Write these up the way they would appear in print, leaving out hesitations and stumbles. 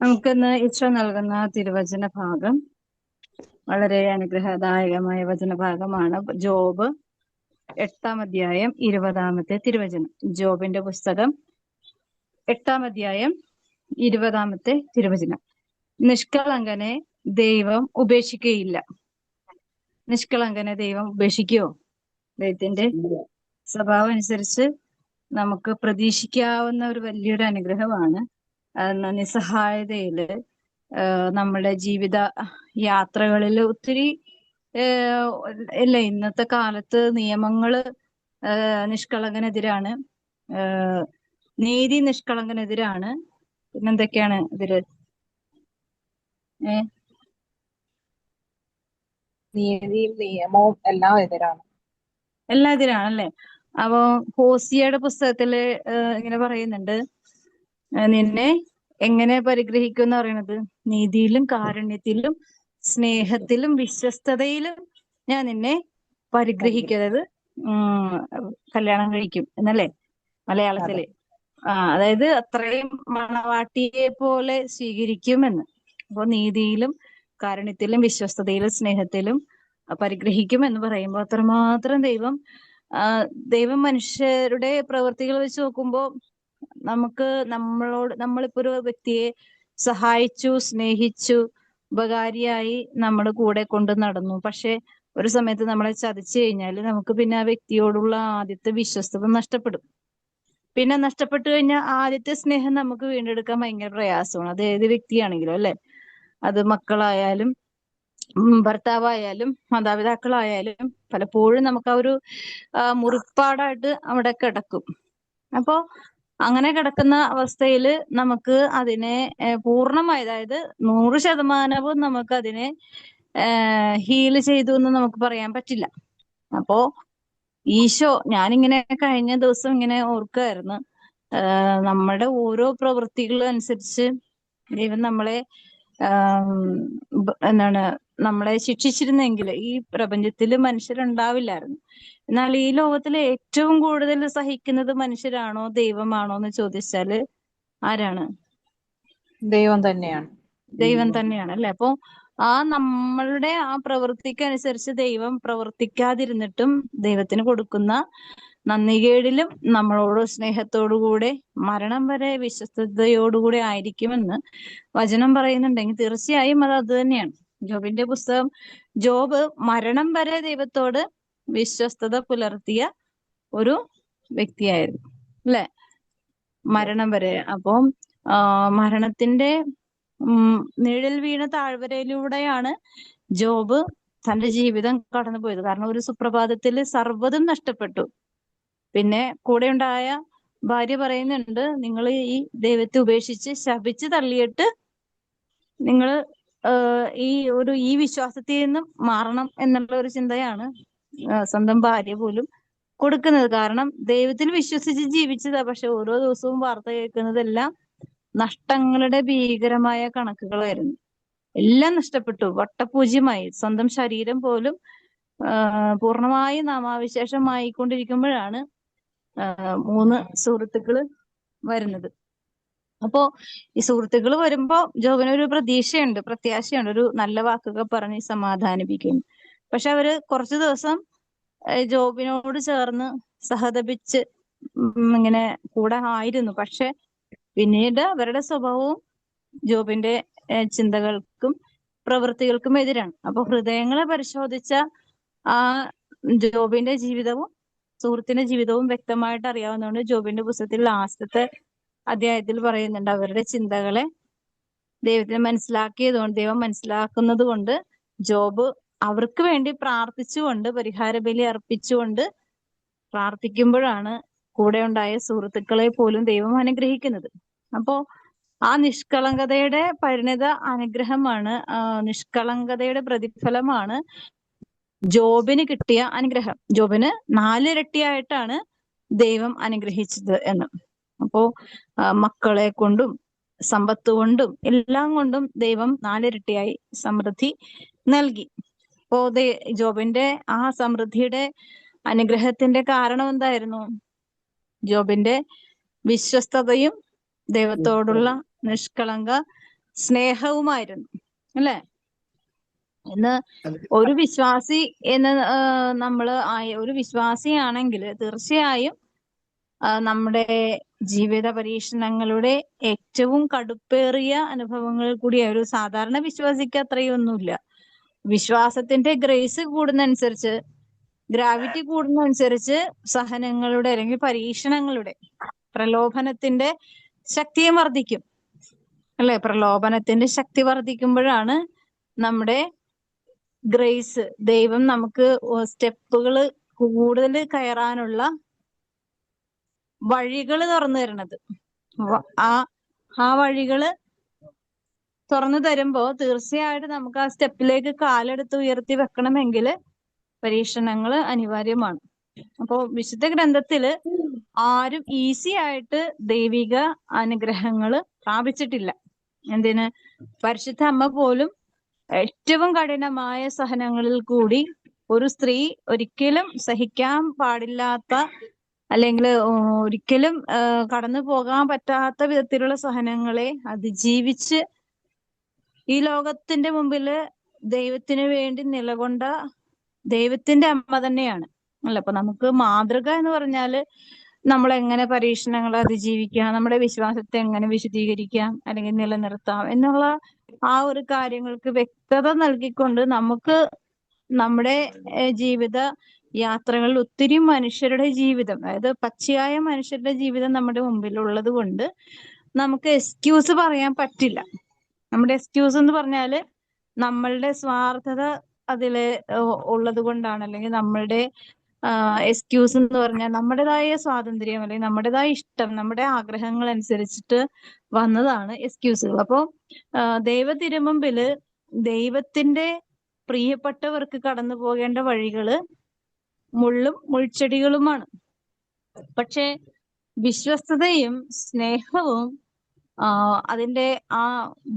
നമുക്കിന്ന് ഈശോ നൽകുന്ന തിരുവചന ഭാഗം വളരെ അനുഗ്രഹദായകമായ വചനഭാഗമാണ്. ജോബ് 8-ാം അധ്യായം 20-ാമത്തെ തിരുവചനം. ജോബിന്റെ പുസ്തകം 8-ാം അധ്യായം 20-ാമത്തെ തിരുവചനം. നിഷ്കളങ്കനെ ദൈവം ഉപേക്ഷിക്കുകയില്ല. നിഷ്കളങ്കനെ ദൈവം ഉപേക്ഷിക്കുവോ? ദൈവത്തിന്റെ സ്വഭാവം അനുസരിച്ച് നമുക്ക് പ്രതീക്ഷിക്കാവുന്ന ഒരു വലിയൊരു അനുഗ്രഹമാണ്. നിസ്സഹായതയില് നമ്മുടെ ജീവിത യാത്രകളിൽ ഒത്തിരി ഇല്ല, ഇന്നത്തെ കാലത്ത് നിയമങ്ങള് നിഷ്കളങ്കനെതിരാണ്, നീതി നിഷ്കളങ്കനെതിരാണ്. പിന്നെന്തൊക്കെയാണ് ഇതില്? നീതിയും നിയമവും എല്ലാം എതിരാണ്. എല്ലാം എതിരാണല്ലേ? അപ്പൊ ഹോസിയയുടെ പുസ്തകത്തില് ഇങ്ങനെ പറയുന്നുണ്ട്, നിന്നെ എങ്ങനെ പരിഗ്രഹിക്കും എന്ന് പറയുന്നത്, നീതിയിലും കാരുണ്യത്തിലും സ്നേഹത്തിലും വിശ്വസ്തതയിലും ഞാൻ നിന്നെ പരിഗ്രഹിക്കും. അതായത് കല്യാണം കഴിക്കും എന്നല്ലേ മലയാളത്തില്. അതായത് അത്രയും മണവാട്ടിയെ പോലെ സ്വീകരിക്കുമെന്ന്. അപ്പൊ നീതിയിലും കാരുണ്യത്തിലും വിശ്വസ്തതയിലും സ്നേഹത്തിലും പരിഗ്രഹിക്കും എന്ന് പറയുമ്പോൾ അത്രമാത്രം ദൈവം മനുഷ്യരുടെ പ്രവൃത്തികൾ വെച്ച് നോക്കുമ്പോ നമുക്ക് നമ്മളിപ്പോ ഒരു വ്യക്തിയെ സഹായിച്ചു, സ്നേഹിച്ചു, ഉപകാരിയായി നമ്മുടെ കൂടെ കൊണ്ട് നടന്നു. പക്ഷെ ഒരു സമയത്ത് നമ്മളെ ചതിച്ചു കഴിഞ്ഞാൽ നമുക്ക് പിന്നെ ആ വ്യക്തിയോടുള്ള ആദ്യത്തെ വിശ്വസ്തത നഷ്ടപ്പെടും. പിന്നെ നഷ്ടപ്പെട്ടു കഴിഞ്ഞാൽ ആദ്യത്തെ സ്നേഹം നമുക്ക് വീണ്ടെടുക്കാൻ ഭയങ്കര പ്രയാസമാണ്. അത് ഏത് വ്യക്തിയാണെങ്കിലും അല്ലെ, അത് മക്കളായാലും ഭർത്താവായാലും മാതാപിതാക്കളായാലും പലപ്പോഴും നമുക്ക് ആ ഒരു മുറിപ്പാടായിട്ട് അവിടെ കിടക്കും. അപ്പോ അങ്ങനെ കിടക്കുന്ന അവസ്ഥയിൽ നമുക്ക് അതിനെ പൂർണ്ണമായി, അതായത് 100% നമുക്ക് അതിനെ ഹീല് ചെയ്തു എന്ന് നമുക്ക് പറയാൻ പറ്റില്ല. അപ്പോ ഈശോ, ഞാനിങ്ങനെ കഴിഞ്ഞ ദിവസം ഇങ്ങനെ ഓർക്കുമായിരുന്നു, നമ്മുടെ ഓരോ പ്രവൃത്തികളും അനുസരിച്ച് ദൈവം നമ്മളെ നമ്മളെ ശിക്ഷിച്ചിരുന്നെങ്കിൽ ഈ പ്രപഞ്ചത്തിൽ മനുഷ്യരുണ്ടാവില്ലായിരുന്നു. എന്നാൽ ഈ ലോകത്തിലെ ഏറ്റവും കൂടുതൽ സഹിക്കുന്നത് മനുഷ്യരാണോ ദൈവമാണോ എന്ന് ചോദിച്ചാല് ആരാണ്? ദൈവം തന്നെയാണ്. ദൈവം തന്നെയാണ് അല്ലെ? അപ്പൊ നമ്മളുടെ ആ പ്രവൃത്തിക്കനുസരിച്ച് ദൈവം പ്രവർത്തിക്കാതിരുന്നിട്ടും ദൈവത്തിന് കൊടുക്കുന്ന നന്ദികേടിലും നമ്മളോട് സ്നേഹത്തോടുകൂടെ മരണം വരെ വിശ്വസ്തയോടുകൂടെ ആയിരിക്കുമെന്ന് വചനം പറയുന്നുണ്ടെങ്കിൽ തീർച്ചയായും അത് തന്നെയാണ്. ജോബിന്റെ പുസ്തകം, ജോബ് മരണം വരെ ദൈവത്തോട് വിശ്വസ്തത പുലർത്തിയ ഒരു വ്യക്തിയായിരുന്നു അല്ലെ? മരണം വരെ. അപ്പം മരണത്തിന്റെ നിഴൽ വീണ താഴ്വരയിലൂടെയാണ് ജോബ് തന്റെ ജീവിതം കടന്നുപോയത്. കാരണം ഒരു സുപ്രഭാതത്തിൽ സർവ്വതും നഷ്ടപ്പെട്ടു. പിന്നെ കൂടെ ഉണ്ടായ ഭാര്യ പറയുന്നുണ്ട്, നിങ്ങൾ ഈ ദൈവത്തെ ഉപേക്ഷിച്ച് ശപിച്ച് തള്ളിയിട്ട് നിങ്ങൾ ഈ വിശ്വാസത്തിൽ നിന്നും മാറണം എന്നുള്ള ഒരു ചിന്തയാണ് സ്വന്തം ഭാര്യ പോലും കൊടുക്കുന്നത്. കാരണം ദൈവത്തിൽ വിശ്വസിച്ച് ജീവിച്ചതാ, പക്ഷെ ഓരോ ദിവസവും വാർത്ത കേൾക്കുന്നതെല്ലാം നഷ്ടങ്ങളുടെ ഭീകരമായ കണക്കുകളായിരുന്നു. എല്ലാം നഷ്ടപ്പെട്ടു, വട്ടപൂജ്യമായി. സ്വന്തം ശരീരം പോലും പൂർണ്ണമായി നാമാവിശേഷമായിക്കൊണ്ടിരിക്കുമ്പോഴാണ് 3 സുഹൃത്തുക്കള് വരുന്നത്. അപ്പോ ഈ സുഹൃത്തുക്കൾ വരുമ്പോ ജോബിനൊരു പ്രതീക്ഷയുണ്ട്, പ്രത്യാശയുണ്ട്, ഒരു നല്ല വാക്കൊക്കെ പറഞ്ഞ് സമാധാനിപ്പിക്കുന്നു. പക്ഷെ അവര് കുറച്ചു ദിവസം ജോബിനോട് ചേർന്ന് സഹതപിച്ച് ഇങ്ങനെ കൂടെ ആയിരുന്നു. പക്ഷെ പിന്നീട് അവരുടെ സ്വഭാവവും ജോബിന്റെ ചിന്തകൾക്കും പ്രവൃത്തികൾക്കും എതിരാണ്. അപ്പൊ ഹൃദയങ്ങളെ പരിശോധിച്ച ആ ജോബിന്റെ ജീവിതവും സുഹൃത്തിന്റെ ജീവിതവും വ്യക്തമായിട്ട് അറിയാവുന്നതുകൊണ്ട് ജോബിന്റെ പുസ്തകത്തിൽ ലാസ്റ്റത്തെ അധ്യായത്തിൽ പറയുന്നുണ്ട്, അവരുടെ ചിന്തകളെ ദൈവം മനസ്സിലാക്കുന്നത് കൊണ്ട് ജോബ് അവർക്ക് വേണ്ടി പ്രാർത്ഥിച്ചുകൊണ്ട്, പരിഹാര ബലി അർപ്പിച്ചുകൊണ്ട് പ്രാർത്ഥിക്കുമ്പോഴാണ് കൂടെ ഉണ്ടായ സുഹൃത്തുക്കളെ പോലും ദൈവം അനുഗ്രഹിക്കുന്നത്. അപ്പോ ആ നിഷ്കളങ്കതയുടെ പരിണിത അനുഗ്രഹമാണ്, നിഷ്കളങ്കതയുടെ പ്രതിഫലമാണ് ജോബിന് കിട്ടിയ അനുഗ്രഹം. ജോബിന് 4 ഇരട്ടിയായിട്ടാണ് ദൈവം അനുഗ്രഹിച്ചത് എന്ന്. അപ്പോ മക്കളെ കൊണ്ടും സമ്പത്ത് കൊണ്ടും എല്ലാം കൊണ്ടും ദൈവം 4 ഇരട്ടിയായി സമൃദ്ധി നൽകി. അപ്പോ ജോബിന്റെ ആ സമൃദ്ധിയുടെ അനുഗ്രഹത്തിന്റെ കാരണം എന്തായിരുന്നു? ജോബിന്റെ വിശ്വസ്തതയും ദൈവത്തോടുള്ള നിഷ്കളങ്ക സ്നേഹവുമായിരുന്നു. അല്ലെ? ഇന്ന് അതെ. ഒരു വിശ്വാസി എന്ന് ഒരു വിശ്വാസിയാണെങ്കിൽ തീർച്ചയായും നമ്മുടെ ജീവിത പരീക്ഷണങ്ങളുടെ ഏറ്റവും കടുപ്പേറിയ അനുഭവങ്ങൾ കൂടി ഒരു സാധാരണ വിശ്വാസിക്ക് അത്രയൊന്നുമില്ല. വിശ്വാസത്തിന്റെ ഗ്രേസ് കൂടുന്നതനുസരിച്ച്, ഗ്രാവിറ്റി കൂടുന്നതനുസരിച്ച് സഹനങ്ങളുടെ അല്ലെങ്കിൽ പരീക്ഷണങ്ങളുടെ, പ്രലോഭനത്തിന്റെ ശക്തിയും വർദ്ധിക്കും. അല്ലെ? പ്രലോഭനത്തിന്റെ ശക്തി വർദ്ധിക്കുമ്പോഴാണ് നമ്മുടെ ഗ്രേസ്, ദൈവം നമുക്ക് സ്റ്റെപ്പുകൾ കൂടുതൽ കയറാനുള്ള വഴികൾ തുറന്നു തരണത്. ആ വഴികള് തുറന്നു തരുമ്പോ തീർച്ചയായിട്ടും നമുക്ക് ആ സ്റ്റെപ്പിലേക്ക് കാലെടുത്ത് ഉയർത്തി വെക്കണമെങ്കിൽ പരീക്ഷണങ്ങൾ അനിവാര്യമാണ്. അപ്പോ വിശുദ്ധ ഗ്രന്ഥത്തില് ആരും ഈസി ആയിട്ട് ദൈവിക അനുഗ്രഹങ്ങൾ പ്രാപിച്ചിട്ടില്ല. എന്തിന്? പരിശുദ്ധ അമ്മ പോലും ഏറ്റവും കഠിനമായ സഹനങ്ങളിൽ കൂടി ഒരു സ്ത്രീ ഒരിക്കലും സഹിക്കാൻ പാടില്ലാത്ത, അല്ലെങ്കിൽ ഒരിക്കലും കടന്നു പോകാൻ പറ്റാത്ത വിധത്തിലുള്ള സഹനങ്ങളെ അതിജീവിച്ച് ഈ ലോകത്തിന്റെ മുമ്പില് ദൈവത്തിന് വേണ്ടി നിലകൊണ്ട ദൈവത്തിന്റെ അമ്മ തന്നെയാണ്. അല്ല, അപ്പൊ നമുക്ക് മാതൃക എന്ന് പറഞ്ഞാല് നമ്മൾ എങ്ങനെ പരീക്ഷണങ്ങളെ അതിജീവിക്കാം, നമ്മുടെ വിശ്വാസത്തെ എങ്ങനെ വിശദീകരിക്കാം അല്ലെങ്കിൽ നിലനിർത്താം എന്നുള്ള ആ ഒരു കാര്യങ്ങൾക്ക് വ്യക്തത നൽകിക്കൊണ്ട് നമുക്ക് നമ്മുടെ ജീവിത യാത്രകളിൽ ഒത്തിരി മനുഷ്യരുടെ ജീവിതം, അതായത് പച്ചയായ മനുഷ്യരുടെ ജീവിതം നമ്മുടെ മുമ്പിലുള്ളത് കൊണ്ട് നമുക്ക് എക്സ്ക്യൂസ് പറയാൻ പറ്റില്ല. നമ്മുടെ എക്സ്ക്യൂസ് എന്ന് പറഞ്ഞാല് നമ്മളുടെ സ്വാർത്ഥത അതില് ഉള്ളത് കൊണ്ടാണ്, അല്ലെങ്കിൽ നമ്മളുടെ എക്സ്ക്യൂസ് എന്ന് പറഞ്ഞാൽ നമ്മുടേതായ സ്വാതന്ത്ര്യം അല്ലെങ്കിൽ നമ്മുടേതായ ഇഷ്ടം, നമ്മുടെ ആഗ്രഹങ്ങൾ അനുസരിച്ചിട്ട് വന്നതാണ് എക്സ്ക്യൂസുകൾ. അപ്പോൾ ദൈവ തിരുമുമ്പില് ദൈവത്തിന്റെ പ്രിയപ്പെട്ടവർക്ക് കടന്നു പോകേണ്ട വഴികള് മുള്ളും മുൾച്ചെടികളുമാണ്. പക്ഷെ വിശ്വസ്തതയും സ്നേഹവും അതിന്റെ ആ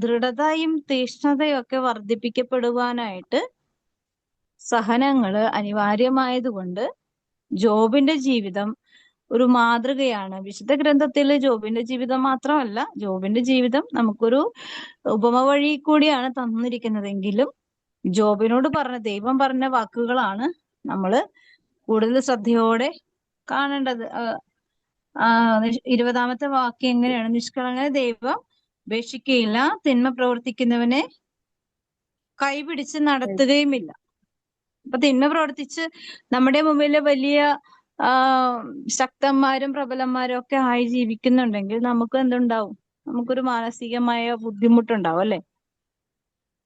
ദൃഢതയും തീഷ്ണതയും ഒക്കെ വർദ്ധിപ്പിക്കപ്പെടുവാനായിട്ട് സഹനങ്ങള് അനിവാര്യമായതുകൊണ്ട് ജോബിന്റെ ജീവിതം ഒരു മാതൃകയാണ്. വിശുദ്ധ ഗ്രന്ഥത്തിൽ ജോബിന്റെ ജീവിതം മാത്രമല്ല, ജോബിന്റെ ജീവിതം നമുക്കൊരു ഉപമ വഴി കൂടിയാണ് തന്നിരിക്കുന്നതെങ്കിലും ജോബിനോട് ദൈവം പറഞ്ഞ വാക്കുകളാണ് നമ്മള് കൂടുതൽ ശ്രദ്ധയോടെ കാണേണ്ടത്. 20-ാമത്തെ വാക്യം എങ്ങനെയാണ്? നിഷ്കളങ്കനെ ദൈവം ഉപേക്ഷിക്കുകയില്ല, തിന്മ പ്രവർത്തിക്കുന്നവനെ കൈപിടിച്ച് നടത്തുകയുമില്ല. അപ്പൊ തിന്മ പ്രവർത്തിച്ച് നമ്മുടെ മുമ്പില് വലിയ ശക്തന്മാരും പ്രബലന്മാരും ഒക്കെ ആയി ജീവിക്കുന്നുണ്ടെങ്കിൽ നമുക്ക് എന്തുണ്ടാവും? നമുക്കൊരു മാനസികമായ ബുദ്ധിമുട്ടുണ്ടാവും. അല്ലെ?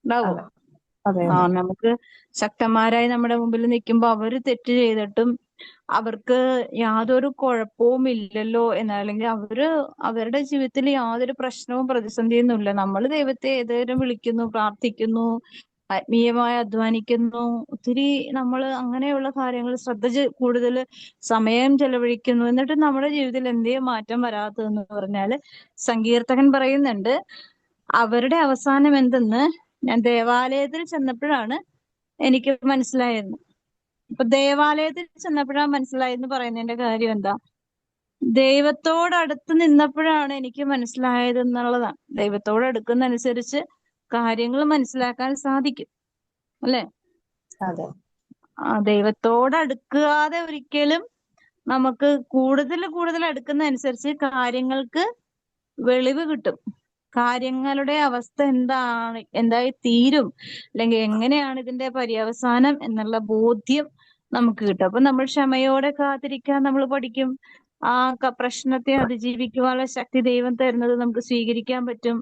ഉണ്ടാവോ? അതെ നമുക്ക് ശക്തന്മാരായി നമ്മുടെ മുമ്പിൽ നിൽക്കുമ്പോ അവര് തെറ്റ് ചെയ്തിട്ടും അവർക്ക് യാതൊരു കുഴപ്പവും ഇല്ലല്ലോ അല്ലെങ്കിൽ അവരുടെ ജീവിതത്തിൽ യാതൊരു പ്രശ്നവും പ്രതിസന്ധിയൊന്നും ഇല്ല. നമ്മൾ ദൈവത്തെ ഏതുനേരം വിളിക്കുന്നു, പ്രാർത്ഥിക്കുന്നു, ആത്മീയമായി അധ്വാനിക്കുന്നു, ഒത്തിരി നമ്മൾ അങ്ങനെയുള്ള കാര്യങ്ങൾ കൂടുതൽ സമയം ചെലവഴിക്കുന്നു. എന്നിട്ട് നമ്മുടെ ജീവിതത്തിൽ എന്തേ മാറ്റം വരാത്തതെന്ന് പറഞ്ഞാല് സങ്കീർത്തകൻ പറയുന്നുണ്ട്, അവരുടെ അവസാനം എന്തെന്ന് ഞാൻ ദേവാലയത്തിൽ ചെന്നപ്പോഴാണ് എനിക്ക് മനസ്സിലായത്. അപ്പൊ ദേവാലയത്തിൽ ചെന്നപ്പോഴാണ് മനസ്സിലായെന്ന് പറയുന്നതിന്റെ കാര്യം എന്താ? ദൈവത്തോടടുത്ത് നിന്നപ്പോഴാണ് എനിക്ക് മനസ്സിലായത് എന്നുള്ളതാണ്. ദൈവത്തോട് അടുക്കുന്നതനുസരിച്ച് കാര്യങ്ങൾ മനസ്സിലാക്കാൻ സാധിക്കും. അല്ലെ? അതെ. ദൈവത്തോട് അടുക്കാതെ ഒരിക്കലും നമുക്ക് കൂടുതൽ അടുക്കുന്നതനുസരിച്ച് കാര്യങ്ങൾക്ക് വെളിവ് കിട്ടും. കാര്യങ്ങളുടെ അവസ്ഥ എന്തായി തീരും, അല്ലെങ്കിൽ എങ്ങനെയാണ് ഇതിന്റെ പര്യവസാനം എന്നുള്ള ബോധ്യം നമുക്ക് കിട്ടും. അപ്പൊ നമ്മൾ ക്ഷമയോടെ കാത്തിരിക്കാൻ നമ്മൾ പഠിക്കും. ആ പ്രശ്നത്തെ അതിജീവിക്കുവാനുള്ള ശക്തി ദൈവം തരുന്നത് നമുക്ക് സ്വീകരിക്കാൻ പറ്റും.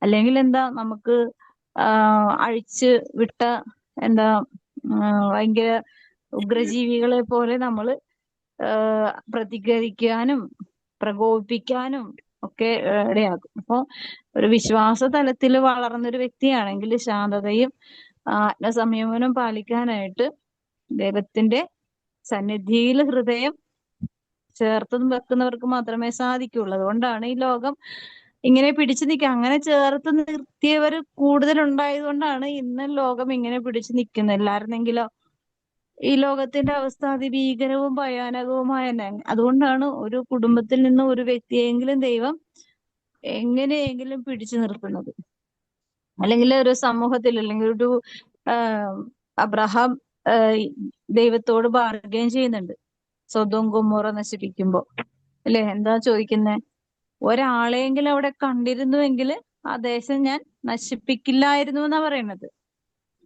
അല്ലെങ്കിൽ നമുക്ക് അഴിച്ച് വിട്ട ഭയങ്കര ഉഗ്രജീവികളെ പോലെ നമ്മൾ പ്രതികരിക്കാനും പ്രകോപിപ്പിക്കാനും ഒക്കെ ഇടയാക്കും. അപ്പൊ ഒരു വിശ്വാസ തലത്തിൽ വളർന്നൊരു വ്യക്തിയാണെങ്കിൽ ശാന്തതയും ആത്മസംയമനവും പാലിക്കാനായിട്ട് ദൈവത്തിന്റെ സന്നിധിയിൽ ഹൃദയം ചേർത്ത് വെക്കുന്നവർക്ക് മാത്രമേ സാധിക്കുള്ളൂ. അതുകൊണ്ടാണ് ഈ ലോകം ഇങ്ങനെ പിടിച്ചു നിൽക്കുക. അങ്ങനെ ചേർത്ത് നിർത്തിയവർ കൂടുതലുണ്ടായതുകൊണ്ടാണ് ഇന്ന് ലോകം ഇങ്ങനെ പിടിച്ചു നിൽക്കുന്നത്. എല്ലായിരുന്നെങ്കിലോ ഈ ലോകത്തിന്റെ അവസ്ഥ അതിഭീകരവും ഭയാനകവുമായ അതുകൊണ്ടാണ് ഒരു കുടുംബത്തിൽ നിന്ന് ഒരു വ്യക്തിയെങ്കിലും ദൈവം എങ്ങനെയെങ്കിലും പിടിച്ചു നിർത്തുന്നത്. അല്ലെങ്കിൽ ഒരു സമൂഹത്തിൽ, അല്ലെങ്കിൽ ഒരു അബ്രഹാം ആഹ് ദൈവത്തോട് ബാർഗൈൻ ചെയ്യുന്നുണ്ട് സൊദോം ഗൊമോറ നശിപ്പിക്കുമ്പോ. അല്ലെ, എന്താ ചോദിക്കുന്നേ? ഒരാളെങ്കിലും അവിടെ കണ്ടിരുന്നുവെങ്കിൽ ആ ദേശം ഞാൻ നശിപ്പിക്കില്ലായിരുന്നു എന്നാ പറയുന്നത്.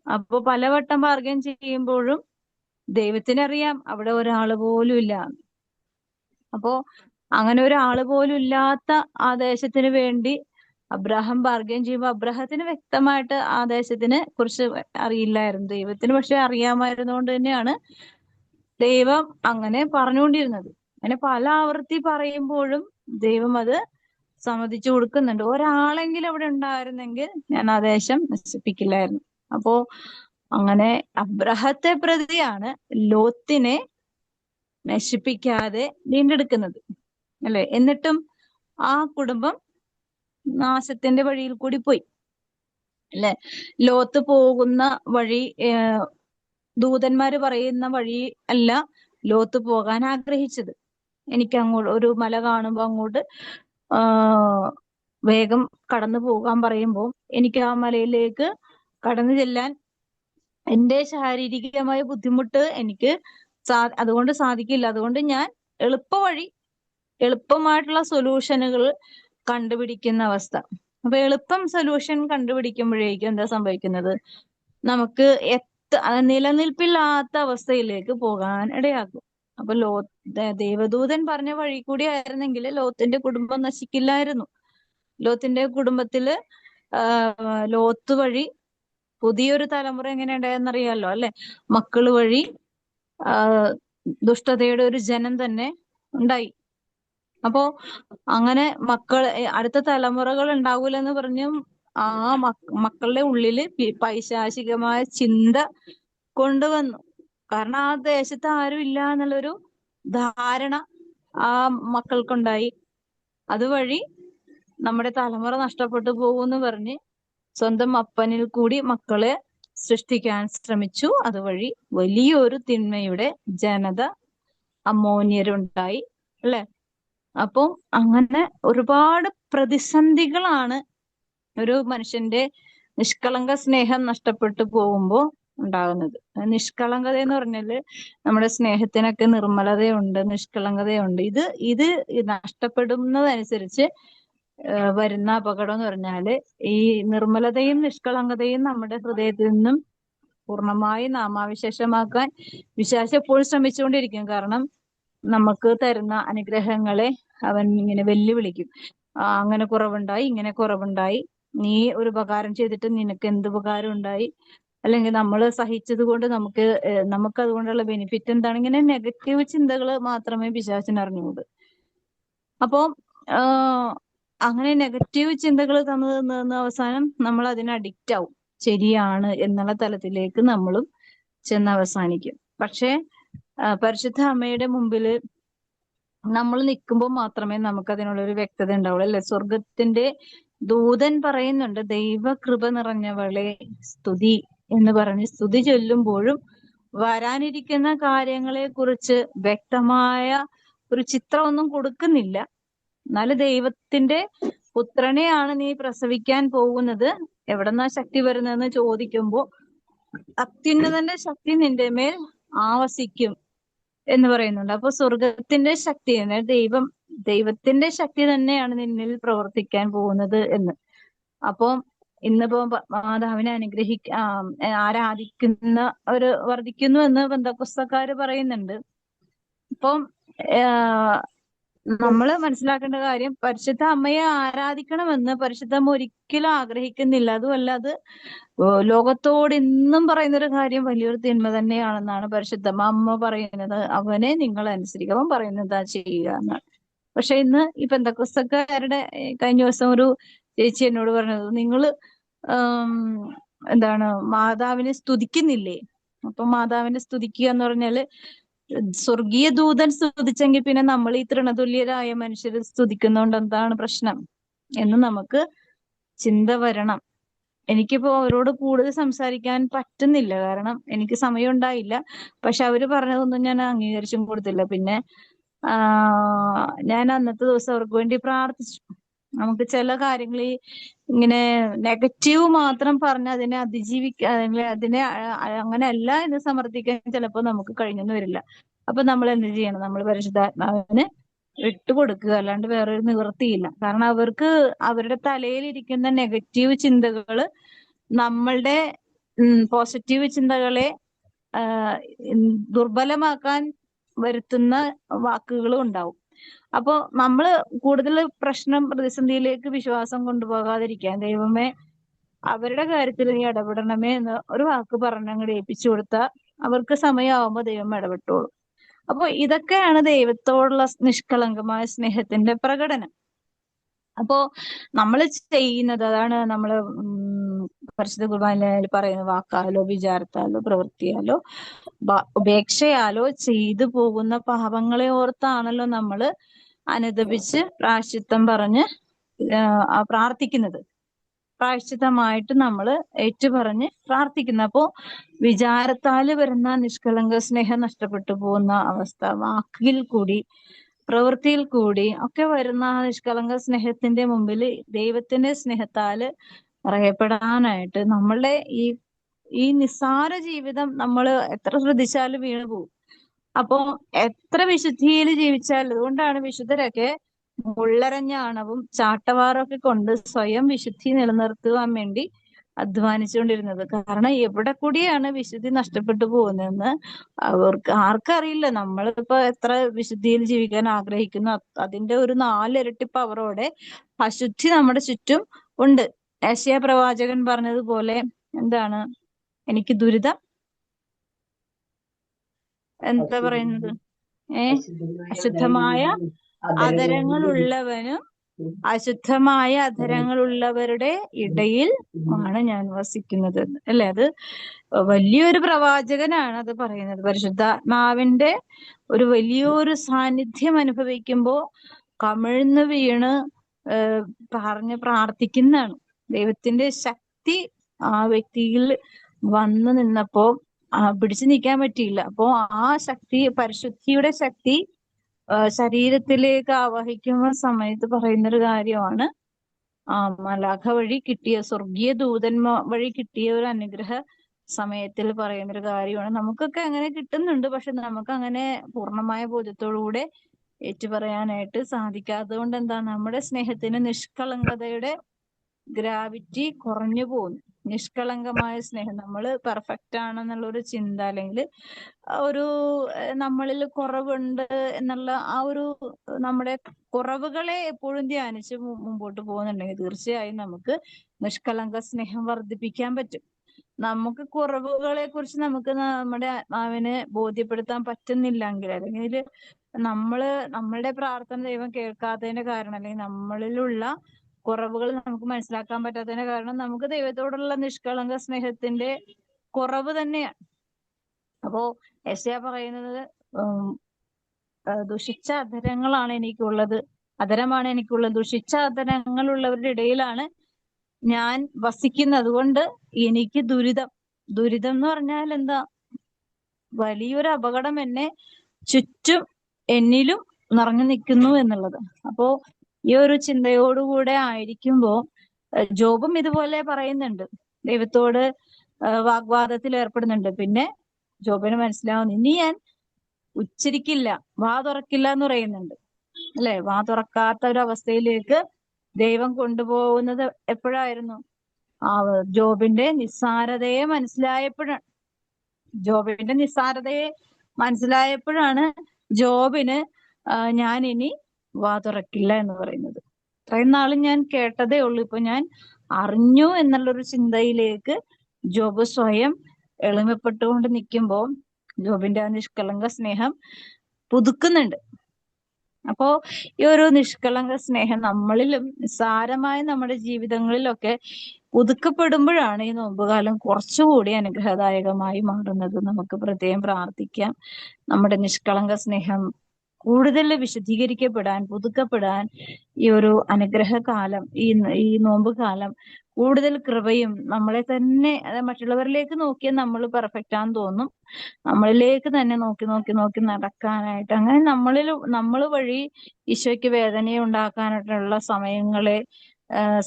അപ്പൊ പലവട്ടം ബാർഗൈൻ ചെയ്യുമ്പോഴും ദൈവത്തിനറിയാം അവിടെ ഒരാള് പോലും ഇല്ല. അപ്പോ അങ്ങനെ ഒരാള് പോലും ഇല്ലാത്ത ആ ദേശത്തിന് വേണ്ടി അബ്രാഹാം ബാർഗൈൻ ചെയ്യുമ്പോൾ അബ്രാഹത്തിന് വ്യക്തമായിട്ട് ആ ദേശത്തിനെ കുറിച്ച് അറിയില്ലായിരുന്നു. ദൈവത്തിന് പക്ഷെ അറിയാമായിരുന്നുകൊണ്ട് തന്നെയാണ് ദൈവം അങ്ങനെ പറഞ്ഞുകൊണ്ടിരുന്നത്. അങ്ങനെ പല ആവർത്തി പറയുമ്പോഴും ദൈവം അത് സമ്മതിച്ചു കൊടുക്കുന്നുണ്ട്. ഒരാളെങ്കിലും അവിടെ ഉണ്ടായിരുന്നെങ്കിൽ ഞാൻ ആ ദേശം നശിപ്പിക്കില്ലായിരുന്നു. അപ്പോ അങ്ങനെ അബ്രഹത്തെ പ്രതിയാണ് ലോത്തിനെ നശിപ്പിക്കാതെ വീണ്ടെടുക്കുന്നത്, അല്ലെ? എന്നിട്ടും ആ കുടുംബം നാശത്തിന്റെ വഴിയിൽ കൂടി പോയി, അല്ലെ? ലോത്ത് പോകുന്ന വഴി ദൂതന്മാര് പറയുന്ന വഴി അല്ല ലോത്ത് പോകാൻ ആഗ്രഹിച്ചത്. എനിക്ക് അങ്ങോട്ട് ഒരു മല കാണുമ്പോ അങ്ങോട്ട് ആ വേഗം കടന്നു പോകാൻ പറയുമ്പോൾ എനിക്ക് ആ മലയിലേക്ക് കടന്നു ചെല്ലാൻ എന്റെ ശാരീരികമായ ബുദ്ധിമുട്ട് എനിക്ക് അതുകൊണ്ട് സാധിക്കില്ല. അതുകൊണ്ട് ഞാൻ എളുപ്പവഴി, എളുപ്പമായിട്ടുള്ള സൊല്യൂഷനുകൾ കണ്ടുപിടിക്കുന്ന അവസ്ഥ. അപ്പൊ എളുപ്പം സൊല്യൂഷൻ കണ്ടുപിടിക്കുമ്പോഴേക്കും എന്താ സംഭവിക്കുന്നത്? നമുക്ക് നിലനിൽപ്പില്ലാത്ത അവസ്ഥയിലേക്ക് പോകാൻ ഇടയാക്കും. അപ്പൊ ദേവദൂതൻ പറഞ്ഞ വഴി കൂടി ആയിരുന്നെങ്കിൽ ലോത്തിന്റെ കുടുംബം നശിക്കില്ലായിരുന്നു. ലോത്തിന്റെ കുടുംബത്തില് ലോത്ത് വഴി പുതിയൊരു തലമുറ എങ്ങനെ ഉണ്ടായെന്നറിയാലോ, അല്ലെ? മക്കള് വഴി ദുഷ്ടതയുടെ ഒരു ജനം തന്നെ ഉണ്ടായി. അപ്പോ അങ്ങനെ അടുത്ത തലമുറകൾ ഉണ്ടാവൂലെന്ന് പറഞ്ഞും ആ മക്കളുടെ ഉള്ളില് പൈശാചികമായ ചിന്ത കൊണ്ടുവന്നു. കാരണം ആ ദേശത്ത് ആരും ഇല്ല എന്നുള്ളൊരു ധാരണ ആ മക്കൾക്കുണ്ടായി. അതുവഴി നമ്മുടെ തലമുറ നഷ്ടപ്പെട്ടു പോകുമെന്ന് പറഞ്ഞ് സ്വന്തം അപ്പനിൽ കൂടി മക്കളെ സൃഷ്ടിക്കാൻ ശ്രമിച്ചു. അതുവഴി വലിയൊരു തിന്മയുടെ ജനത അമ്മോന്യരുണ്ടായി, അല്ലെ? അപ്പം അങ്ങനെ ഒരുപാട് പ്രതിസന്ധികളാണ് ഒരു മനുഷ്യന്റെ നിഷ്കളങ്ക സ്നേഹം നഷ്ടപ്പെട്ടു പോകുമ്പോൾ ഉണ്ടാകുന്നത്. നിഷ്കളങ്കത എന്ന് പറഞ്ഞാല് നമ്മുടെ സ്നേഹത്തിനൊക്കെ നിർമ്മലതയുണ്ട്, നിഷ്കളങ്കതയുണ്ട്. ഇത് നഷ്ടപ്പെടുന്നതനുസരിച്ച് വരുന്ന അപകടം എന്ന് പറഞ്ഞാല് ഈ നിർമ്മലതയും നിഷ്കളങ്കതയും നമ്മുടെ ഹൃദയത്തിൽ നിന്നും പൂർണ്ണമായി നാമാവിശേഷമാക്കാൻ പിശാച് എപ്പോഴും ശ്രമിച്ചുകൊണ്ടിരിക്കും. കാരണം നമുക്ക് തരുന്ന അനുഗ്രഹങ്ങളെ അവൻ ഇങ്ങനെ വെല്ലുവിളിക്കും. അങ്ങനെ കുറവുണ്ടായി, ഇങ്ങനെ കുറവുണ്ടായി, നീ ഒരു ഉപകാരം ചെയ്തിട്ട് നിനക്ക് എന്ത് ഉപകാരം ഉണ്ടായി, അല്ലെങ്കിൽ നമ്മൾ സഹിച്ചത് കൊണ്ട് നമുക്ക് അതുകൊണ്ടുള്ള ബെനിഫിറ്റ് എന്താണ്? ഇങ്ങനെ നെഗറ്റീവ് ചിന്തകൾ മാത്രമേ പിശാചിന് അറിഞ്ഞുള്ളൂ. അപ്പോ അങ്ങനെ നെഗറ്റീവ് ചിന്തകൾ തന്നു അവസാനം നമ്മൾ അതിന് അഡിക്റ്റ് ആവും. ശരിയാണ് എന്നുള്ള തലത്തിലേക്ക് നമ്മളും ചെന്ന് അവസാനിക്കും. പക്ഷേ പരിശുദ്ധ അമ്മയുടെ മുമ്പില് നമ്മൾ നിൽക്കുമ്പോൾ മാത്രമേ നമുക്ക് അതിനുള്ളൊരു വ്യക്തത ഉണ്ടാവുള്ളൂ, അല്ലെ? സ്വർഗത്തിന്റെ ദൂതൻ പറയുന്നുണ്ട്, ദൈവകൃപ നിറഞ്ഞവളെ സ്തുതി എന്ന് പറഞ്ഞ് സ്തുതി ചൊല്ലുമ്പോഴും വരാനിരിക്കുന്ന കാര്യങ്ങളെ കുറിച്ച് വ്യക്തമായ ഒരു ചിത്രമൊന്നും കൊടുക്കുന്നില്ല. എന്നാലും ദൈവത്തിന്റെ പുത്രനെയാണ് നീ പ്രസവിക്കാൻ പോകുന്നത്, എവിടെന്നാ ശക്തി വരുന്നതെന്ന് ചോദിക്കുമ്പോ അത്യുന്നതന്റെ ശക്തി നിന്റെ മേൽ ആവസിക്കും എന്ന് പറയുന്നുണ്ട്. അപ്പൊ സ്വർഗത്തിന്റെ ശക്തി, ദൈവത്തിന്റെ ശക്തി തന്നെയാണ് നിന്നിൽ പ്രവർത്തിക്കാൻ പോകുന്നത് എന്ന്. അപ്പൊ ഇന്നിപ്പോ മാതാവിനെ ആരാധിക്കുന്നവര് വർദ്ധിക്കുന്നു എന്ന് പെന്തക്കോസ്തക്കാര് പറയുന്നുണ്ട്. അപ്പം നമ്മള് മനസ്സിലാക്കേണ്ട കാര്യം, പരിശുദ്ധ അമ്മയെ ആരാധിക്കണമെന്ന് പരിശുദ്ധ അമ്മ ഒരിക്കലും ആഗ്രഹിക്കുന്നില്ല. അതുമല്ല, അത് ലോകത്തോട് ഇന്നും പറയുന്നൊരു കാര്യം വലിയൊരു തിന്മ തന്നെയാണെന്നാണ് പരിശുദ്ധ അമ്മ പറയുന്നത്. അവനെ നിങ്ങൾ അനുസരിക്കുക, അവൻ പറയുന്നതാ ചെയ്യുക എന്നാണ്. പക്ഷെ ഇന്ന് ഈ പെന്തക്കോസ്തക്കാരുടെ കഴിഞ്ഞ ദിവസം ഒരു ചേച്ചി എന്നോട് പറഞ്ഞത്, നിങ്ങള് എന്താണ് മാതാവിനെ സ്തുതിക്കുന്നില്ലേ? അപ്പൊ മാതാവിനെ സ്തുതിക്കുക എന്ന് പറഞ്ഞാല് സ്വർഗീയ ദൂതൻ സ്തുതിച്ചെങ്കിൽ പിന്നെ നമ്മൾ ഈ തൃണതുല്യരായ മനുഷ്യർ സ്തുതിക്കുന്നതുകൊണ്ട് എന്താണ് പ്രശ്നം എന്ന് നമുക്ക് ചിന്ത വരണം. എനിക്കിപ്പോ അവരോട് കൂടുതൽ സംസാരിക്കാൻ പറ്റുന്നില്ല, കാരണം എനിക്ക് സമയം ഉണ്ടായില്ല. പക്ഷെ അവര് പറഞ്ഞതൊന്നും ഞാൻ അംഗീകരിച്ചും കൊടുത്തില്ല. പിന്നെ ഞാൻ അന്നത്തെ ദിവസം അവർക്ക് വേണ്ടി പ്രാർത്ഥിച്ചു. നമുക്ക് ചില കാര്യങ്ങൾ ഇങ്ങനെ നെഗറ്റീവ് മാത്രം പറഞ്ഞ് അതിനെ അതിജീവിക്കാൻ, അല്ലെങ്കിൽ അതിനെ അങ്ങനെയല്ല എന്ന് സമർത്ഥിക്കാൻ ചിലപ്പോൾ നമുക്ക് കഴിഞ്ഞെന്ന് വരില്ല. അപ്പൊ നമ്മൾ എന്ത് ചെയ്യണം? നമ്മൾ പരിശുദ്ധാത്മാവിന് വിട്ടുകൊടുക്കുക, അല്ലാണ്ട് വേറൊരു നിവൃത്തിയില്ല. കാരണം അവർക്ക് അവരുടെ തലയിലിരിക്കുന്ന നെഗറ്റീവ് ചിന്തകള് നമ്മളുടെ പോസിറ്റീവ് ചിന്തകളെ ദുർബലമാക്കാൻ വരുത്തുന്ന വാക്കുകളും ഉണ്ടാവും. അപ്പോ നമ്മള് കൂടുതൽ പ്രശ്നം പ്രതിസന്ധിയിലേക്ക് വിശ്വാസം കൊണ്ടുപോകാതിരിക്കാൻ, ദൈവമേ അവരുടെ കാര്യത്തിൽ നീ ഇടപെടണമേ എന്ന് ഒരു വാക്ക് പറഞ്ഞങ്ങോട്ട് ഏൽപ്പിച്ചു കൊടുത്താൽ അവർക്ക് സമയമാവുമ്പോ ദൈവം ഇടപെട്ടോളും. അപ്പൊ ഇതൊക്കെയാണ് ദൈവത്തോടുള്ള നിഷ്കളങ്കമായ സ്നേഹത്തിന്റെ പ്രകടനം. അപ്പോ നമ്മൾ ചെയ്യുന്നത് അതാണ്. നമ്മള് പരിശുദ്ധ കുർബാനയിൽ പറയുന്ന വാക്കാലോ വിചാരത്താലോ പ്രവൃത്തിയാലോ ഉപേക്ഷയാലോ ചെയ്തു പോകുന്ന പാപങ്ങളെ ഓർത്താണല്ലോ നമ്മള് അനുതപിച്ച് പ്രായശ്ചിത്തം പറഞ്ഞ് പ്രാർത്ഥിക്കുന്നത്. പ്രായശ്ചിത്തമായിട്ട് നമ്മൾ ഏറ്റുപറഞ്ഞ് പ്രാർത്ഥിക്കുന്നു. അപ്പോ വിചാരത്താല് വരുന്ന നിഷ്കളങ്ക സ്നേഹം നഷ്ടപ്പെട്ടു പോകുന്ന അവസ്ഥ, വാക്കിൽ കൂടി പ്രവൃത്തിയിൽ കൂടി ഒക്കെ വരുന്ന ആ നിഷ്കളങ്ക സ്നേഹത്തിന്റെ മുമ്പിൽ ദൈവത്തിന്റെ സ്നേഹത്താല് അറിയപ്പെടാനായിട്ട് നമ്മളുടെ ഈ നിസ്സാര ജീവിതം നമ്മൾ എത്ര ശ്രദ്ധിച്ചാലും വീണു പോകും. അപ്പോ എത്ര വിശുദ്ധിയിൽ ജീവിച്ചാൽ, അതുകൊണ്ടാണ് വിശുദ്ധരൊക്കെ മുള്ളരഞ്ഞ ആണവും ചാട്ടവാറൊക്കെ കൊണ്ട് സ്വയം വിശുദ്ധി നിലനിർത്തുവാൻ വേണ്ടി അധ്വാനിച്ചുകൊണ്ടിരുന്നത്. കാരണം എവിടെ കൂടിയാണ് വിശുദ്ധി നഷ്ടപ്പെട്ടു പോകുന്നതെന്ന് ആർക്കറിയില്ല. നമ്മളിപ്പോ എത്ര വിശുദ്ധിയിൽ ജീവിക്കാൻ ആഗ്രഹിക്കുന്നു, അതിന്റെ ഒരു 4 ഇരട്ടി പവറോടെ അശുദ്ധി നമ്മുടെ ചുറ്റും ഉണ്ട്. യെശയ്യാ പ്രവാചകൻ പറഞ്ഞതുപോലെ എന്താണ്, എനിക്ക് ദുരിതം എന്താ പറയുന്നത്, അശുദ്ധമായ അധരങ്ങളുള്ളവനും അശുദ്ധമായ അധരങ്ങളുള്ളവരുടെ ഇടയിൽ ആണ് ഞാൻ വസിക്കുന്നത് അല്ലെ. അത് വലിയൊരു പ്രവാചകനാണ് അത് പറയുന്നത്. പരിശുദ്ധാത്മാവിന്റെ ഒരു വലിയൊരു സാന്നിധ്യം അനുഭവിക്കുമ്പോ കമിഴ്ന്ന് വീണ് പറഞ്ഞ് പ്രാർത്ഥിക്കുന്നതാണ്. ദൈവത്തിന്റെ ശക്തി ആ വ്യക്തിയിൽ വന്നു നിന്നപ്പോ പിടിച്ചു നിൽക്കാൻ പറ്റിയില്ല. അപ്പോ ആ ശക്തി, പരിശുദ്ധിയുടെ ശക്തി ശരീരത്തിലേക്ക് ആവഹിക്കുന്ന സമയത്ത് പറയുന്നൊരു കാര്യമാണ്, മലാഖ വഴി കിട്ടിയ, സ്വർഗീയ വഴി കിട്ടിയ ഒരു അനുഗ്രഹ സമയത്തിൽ പറയുന്നൊരു കാര്യമാണ്. നമുക്കൊക്കെ അങ്ങനെ കിട്ടുന്നുണ്ട്, പക്ഷെ നമുക്ക് അങ്ങനെ പൂർണ്ണമായ ബോധ്യത്തോടുകൂടെ ഏറ്റുപറയാനായിട്ട് സാധിക്കാത്തത് കൊണ്ട് എന്താ, നമ്മുടെ സ്നേഹത്തിന് നിഷ്കളങ്കതയുടെ ഗ്രാവിറ്റി കുറഞ്ഞു പോകുന്നു. നിഷ്കളങ്കമായ സ്നേഹം, നമ്മൾ പെർഫെക്റ്റ് ആണെന്നുള്ള ചിന്ത, അല്ലെങ്കിൽ ഒരു നമ്മളിൽ കുറവുണ്ട് എന്നുള്ള ആ ഒരു നമ്മുടെ കുറവുകളെ എപ്പോഴും ധ്യാനിച്ച് മുമ്പോട്ട് പോകുന്നുണ്ടെങ്കിൽ തീർച്ചയായും നമുക്ക് നിഷ്കളങ്ക സ്നേഹം വർദ്ധിപ്പിക്കാൻ പറ്റും. നമുക്ക് കുറവുകളെ കുറിച്ച് നമുക്ക് നമ്മുടെ ആത്മാവിനെ ബോധ്യപ്പെടുത്താൻ പറ്റുന്നില്ലെങ്കിൽ, അല്ലെങ്കിൽ നമ്മളുടെ പ്രാർത്ഥന ദൈവം കേൾക്കാത്തതിന്റെ കാരണം, അല്ലെങ്കിൽ നമ്മളിലുള്ള കുറവുകൾ നമുക്ക് മനസ്സിലാക്കാൻ പറ്റാത്തതിന്റെ കാരണം നമുക്ക് ദൈവത്തോടുള്ള നിഷ്കളങ്ക സ്നേഹത്തിന്റെ കുറവ് തന്നെയാണ്. അപ്പോ യെശയ്യാ പറയുന്നത്, ദുഷിച്ച അധരങ്ങളാണ് എനിക്കുള്ളത്, അധരമാണ് എനിക്കുള്ളത്, ദുഷിച്ച അധരങ്ങളുള്ളവരുടെ ഇടയിലാണ് ഞാൻ വസിക്കുന്നത്, അതുകൊണ്ട് എനിക്ക് ദുരിതം. ദുരിതം എന്ന് പറഞ്ഞാൽ എന്താ, വലിയൊരു അപകടം എന്നെ ചുറ്റും എന്നിലും നിറഞ്ഞു നിൽക്കുന്നു എന്നുള്ളത്. അപ്പോ ഈ ഒരു ചിന്തയോടുകൂടെ ആയിരിക്കുമ്പോ ജോബും ഇതുപോലെ പറയുന്നുണ്ട്, ദൈവത്തോട് വാഗ്വാദത്തിൽ ഏർപ്പെടുന്നുണ്ട്. പിന്നെ ജോബിന് മനസ്സിലാവുന്നു, ഇനി ഞാൻ ഉച്ചരിക്കില്ല, വാ തുറക്കില്ല എന്ന് പറയുന്നുണ്ട് അല്ലെ. വാ തുറക്കാത്ത ഒരു അവസ്ഥയിലേക്ക് ദൈവം കൊണ്ടുപോകുന്നത് എപ്പോഴായിരുന്നു? ജോബിന്റെ നിസ്സാരതയെ മനസ്സിലായപ്പോഴാണ്. ജോബിന്റെ നിസ്സാരതയെ മനസ്സിലായപ്പോഴാണ് ജോബിന് ഞാൻ ഇനി വാ തുറക്കില്ല എന്ന് പറയുന്നത്. ഇത്രയും നാളും ഞാൻ കേട്ടതേ ഉള്ളൂ, ഇപ്പൊ ഞാൻ അറിഞ്ഞു എന്നുള്ളൊരു ചിന്തയിലേക്ക് ജോബ് സ്വയം എളിമപ്പെട്ടുകൊണ്ട് നിൽക്കുമ്പോൾ ജോബിന്റെ ആ നിഷ്കളങ്ക സ്നേഹം പുതുക്കുന്നുണ്ട്. അപ്പോ ഈ ഒരു നിഷ്കളങ്ക സ്നേഹം നമ്മളിലും നിസ്സാരമായ നമ്മുടെ ജീവിതങ്ങളിലൊക്കെ പുതുക്കപ്പെടുമ്പോഴാണ് ഈ നോമ്പുകാലം കുറച്ചുകൂടി അനുഗ്രഹദായകമായി മാറുന്നത്. നമുക്ക് പ്രത്യേകം പ്രാർത്ഥിക്കാം, നമ്മുടെ നിഷ്കളങ്ക സ്നേഹം കൂടുതൽ വിശദീകരിക്കപ്പെടാൻ, പുതുക്കപ്പെടാൻ ഈ ഒരു അനുഗ്രഹ കാലം, ഈ നോമ്പ് കാലം കൂടുതൽ കൃപയും നമ്മളെ തന്നെ, അതായത് മറ്റുള്ളവരിലേക്ക് നോക്കിയാൽ നമ്മൾ പെർഫെക്റ്റ് ആണെന്ന് തോന്നും. നമ്മളിലേക്ക് തന്നെ നോക്കി നോക്കി നോക്കി നടക്കാനായിട്ട്, അങ്ങനെ നമ്മൾ വഴി ഈശോയ്ക്ക് വേദനയെ ഉണ്ടാക്കാനായിട്ടുള്ള സമയങ്ങളെ,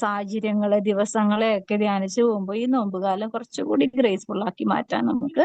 സാഹചര്യങ്ങളെ, ദിവസങ്ങളെ ഒക്കെ ധ്യാനിച്ചു പോകുമ്പോൾ ഈ നോമ്പുകാലം കുറച്ചുകൂടി ഗ്രേസ്ഫുൾ ആക്കി മാറ്റാൻ നമുക്ക്